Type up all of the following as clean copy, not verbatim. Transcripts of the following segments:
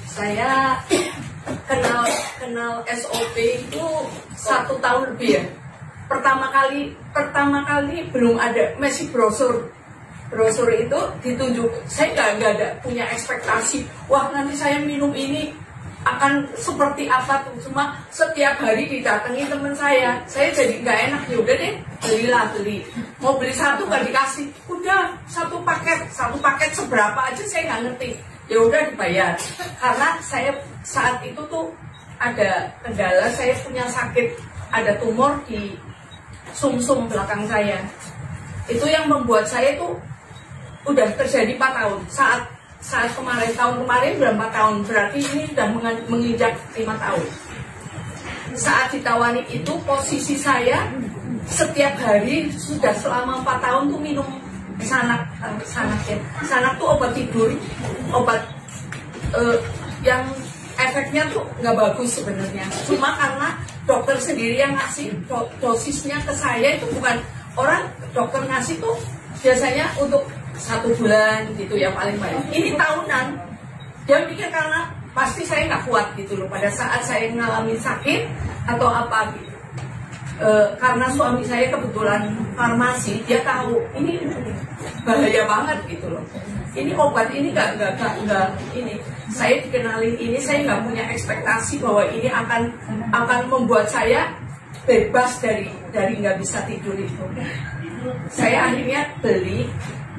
Saya kenal SOP itu 1 tahun lebih ya. Pertama kali belum ada, masih brosur itu ditunjuk. Saya nggak ada punya ekspektasi, wah nanti saya minum ini akan seperti apa tuh. Cuma setiap hari didatangi teman saya jadi nggak enak, ya udah deh beli. Mau beli 1 nggak dikasih, udah satu paket seberapa aja saya nggak ngerti, ya udah dibayar. Karena saya saat itu tuh ada kendala, saya punya sakit, ada tumor di sumsum belakang saya. Itu yang membuat saya tuh udah terjadi 4 tahun. Saat tahun kemarin udah 4 tahun, berarti ini sudah menginjak 5 tahun. Saat ditawani itu posisi saya setiap hari sudah selama 4 tahun tuh minum Sanak tuh obat tidur, obat yang efeknya tuh nggak bagus sebenarnya. Cuma karena dokter sendiri yang ngasih dosisnya ke saya, itu bukan orang dokter ngasih tuh biasanya untuk 1 bulan gitu ya paling banyak. Ini tahunan. Dia pikir karena pasti saya nggak kuat gitu loh pada saat saya mengalami sakit atau apa gitu. Karena suami saya kebetulan farmasi, dia tahu ini bahaya banget gitu loh. Ini obat ini nggak ini. Saya dikenalin ini, saya nggak punya ekspektasi bahwa ini akan membuat saya bebas dari nggak bisa tidur itu. Saya akhirnya beli.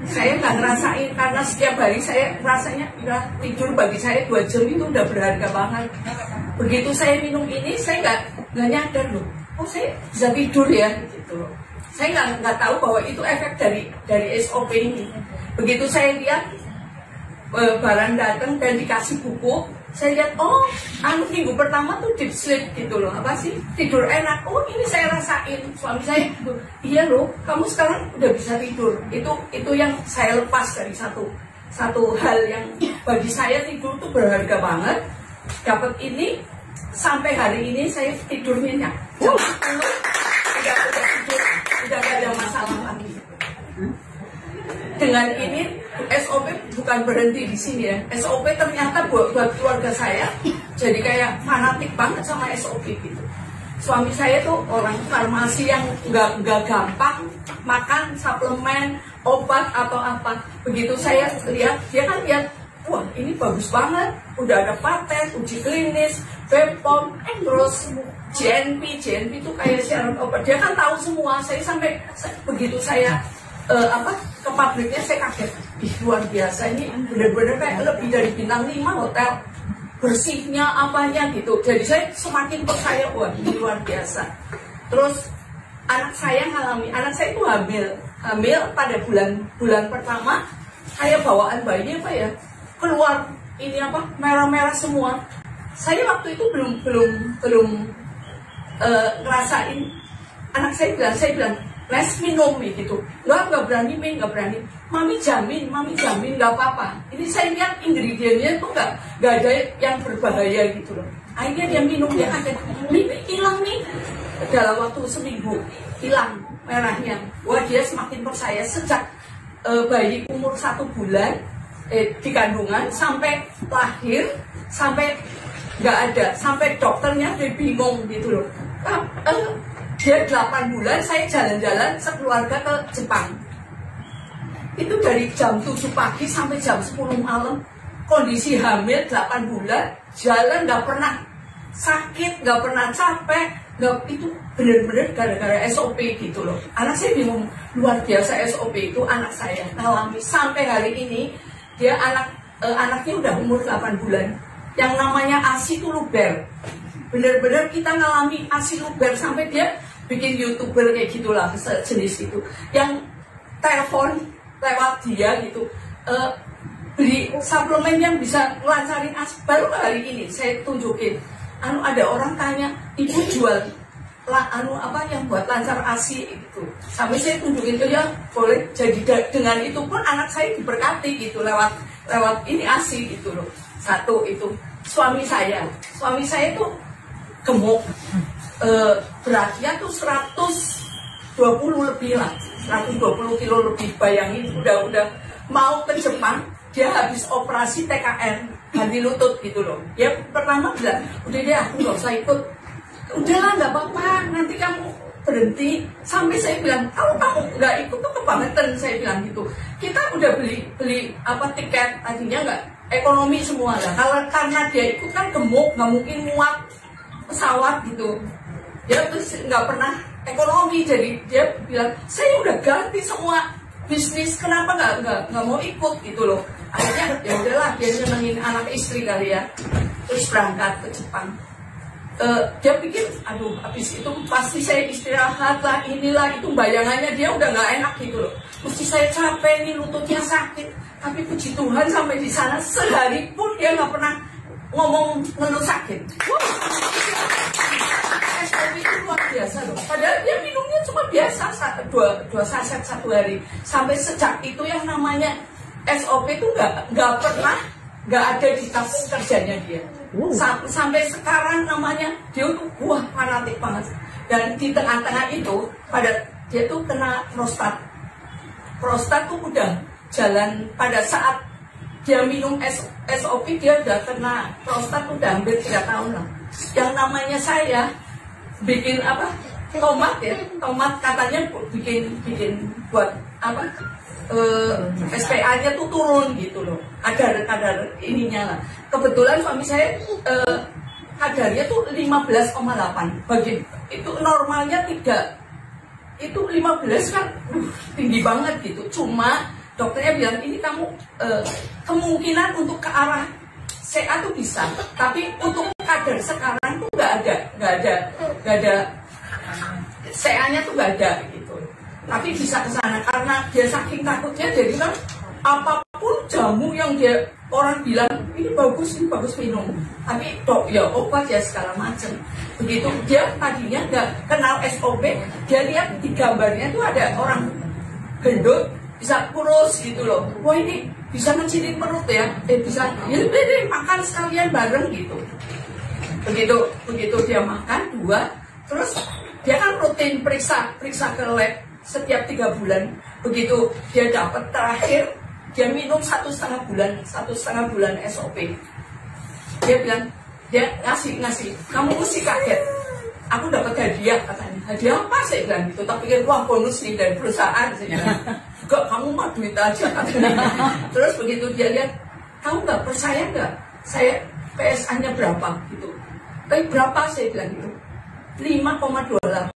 Saya nggak ngerasain karena setiap hari saya rasanya udah tidur, bagi saya 2 jam itu udah berharga banget. Begitu saya minum ini, saya nggak nyadar loh, oh saya bisa tidur ya gitu. Saya nggak tahu bahwa itu efek dari SOP ini. Begitu saya lihat barang datang dan dikasih buku, saya lihat minggu pertama tuh deep sleep gitu loh, apa sih, tidur enak. Oh ini saya rasain. Suami saya, iya loh, kamu sekarang udah bisa tidur. Itu yang saya lepas dari satu hal yang bagi saya tidur tuh berharga banget. Dapat ini sampai hari ini saya tidur nyenyak. Udah tidur, udah gak ada masalah lagi. Dengan ini SOP bukan berhenti di sini ya. SOP ternyata buat keluarga saya jadi kayak fanatik banget sama SOP gitu. Suami saya tuh orang farmasi yang nggak gampang makan suplemen, obat atau apa. Begitu saya lihat, dia kan lihat, wah ini bagus banget, udah ada paten, uji klinis, BPOM, terus GNP itu kayak syarat obat. Dia kan tahu semua. Begitu saya ke pabriknya, saya kaget. Luar biasa, ini benar-benar kayak lebih dari bintang 5 hotel. Bersihnya, apanya gitu. Jadi saya semakin percaya, wah ini luar biasa. Terus anak saya itu hamil pada bulan pertama. Saya bawaan bayinya keluar ini merah-merah semua. Saya waktu itu belum ngerasain. Anak saya bilang les minum gitu. Nggak berani nggak berani. Mami jamin nggak apa-apa. Ini saya lihat ingredientnya tuh nggak ada yang berbahaya gitu loh. Akhirnya dia minum, dia kaget, mimi hilang nih. Dalam waktu seminggu hilang merahnya. Wah dia semakin percaya. Sejak bayi umur 1 bulan di kandungan sampai lahir, sampai nggak ada, sampai dokternya dia bingung gitu loh. Dia 8 bulan saya jalan-jalan sekeluarga ke Jepang. Itu dari jam 7 pagi sampai jam 10 malam. Kondisi hamil 8 bulan, jalan nggak pernah sakit, nggak pernah capek. Itu benar-benar gara-gara SOP gitu loh. Anak saya bingung, luar biasa SOP itu. Anak saya ngalami sampai hari ini. Dia anaknya udah umur 8 bulan. Yang namanya ASI itu luber. Benar-benar kita ngalami ASI luber sampai dia bikin YouTuber kayak gitulah, sejenis itu. Yang telepon lewat dia gitu, beli suplemen yang bisa ngelancarin ASI. Baru hari ini saya tunjukin. Ada orang tanya, ibu jual yang buat lancar ASI gitu. Sampai saya tunjukin tuh, ya boleh. Jadi dengan itu pun anak saya diberkati gitu lewat ini ASI gitu loh. Satu itu. Suami saya tuh gemuk, beratnya tuh 120 lebih lah, 120 kilo lebih. Bayangin udah mau ke Jepang dia habis operasi TKR ganti lutut gitu loh. Dia pertama bilang, udah deh aku nggak usah ikut, udahlah nggak apa-apa, nanti kamu berhenti. Sampai saya bilang, kalau kamu nggak ikut tuh kebangetan, saya bilang gitu. Kita udah beli apa tiket, tadinya nggak ekonomi semua lah. Kalau karena dia ikut kan gemuk, nggak mungkin muat pesawat gitu. Dia terus nggak pernah ekonomi, jadi dia bilang, saya udah ganti semua bisnis, kenapa nggak mau ikut gitu loh. Akhirnya ya udahlah, dia senengin anak istri kali ya, terus berangkat ke Jepang. Dia pikir, aduh habis itu pasti saya istirahat lah, inilah itu, bayangannya dia udah nggak enak gitu loh. Mesti saya capek nih, lututnya sakit. Tapi puji Tuhan sampai di sana sehari pun dia nggak pernah ngomong ngeluh sakit. SOP itu luar biasa loh. Padahal dia minumnya cuma biasa, dua saset satu hari. Sampai sejak itu yang namanya SOP itu nggak pernah nggak ada di tas kerjanya dia. Sampai sekarang namanya dia tuh wah fanatik banget. Dan di tengah-tengah itu dia tuh kena prostat. Prostat tuh udah jalan pada saat dia minum SOP, dia udah kena prostat udah hampir 3 tahun lah. Yang namanya saya bikin apa tomat ya, tomat katanya bikin buat apa SPA-nya tuh turun gitu loh, kadar ininya lah. Kebetulan suami saya kadarnya tuh 15,8, bagi itu normalnya 3, itu 15 kan tinggi banget gitu. Cuma dokternya bilang ini kamu kemungkinan untuk ke arah CA tuh bisa, tapi untuk kadar sekarang tuh nggak ada CA-nya tuh nggak ada gitu. Tapi bisa ke sana karena dia saking takutnya, jadi kan apapun jamu yang dia orang bilang ini bagus minum, tapi dok ya obat ya segala macam. Begitu dia tadinya nggak kenal SOP, dia lihat di gambarnya tuh ada orang gendut bisa kurus gitu loh. Wah ini bisa ngecilin perut ya, bisa ya deh makan sekalian bareng gitu. Begitu dia makan 2, terus dia kan rutin periksa ke lab setiap 3 bulan. Begitu dia dapat terakhir, dia minum 1,5 bulan SOP. Dia bilang, dia ngasih, kamu mesti kaget. Aku dapat hadiah katanya. Hadiah apa saya bilang gitu. Tapi pikir wah bonus nih dari perusahaan. Saya bilang, enggak, kamu mah duit aja katanya. Terus begitu dia lihat, kamu nggak percaya nggak? Saya PSA-nya berapa gitu. Tapi berapa saya bilang gitu. 5,28.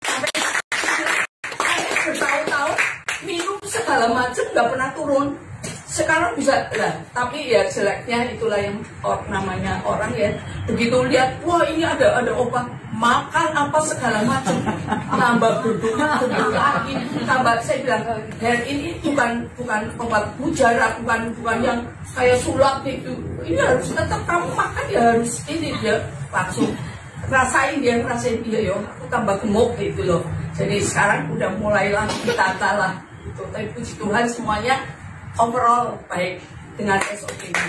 Sampai bertahun-tahun minum segala macam nggak pernah turun. Sekarang bisa lah, tapi ya jeleknya itulah yang namanya orang ya. Begitu lihat, wah ini ada obat, makan apa segala macam, tambah duduk lagi, tambah. Saya bilang, ini bukan obat bujara, bukan yang kayak sulap gitu. Ini harus tetap kamu makan ya harus ini. Dia langsung ngerasain ya yo, aku tambah gemuk gitu loh. Jadi sekarang udah mulai lagi ditata lah. Gitu. Tapi puji Tuhan semuanya overall baik dengan SOP ini.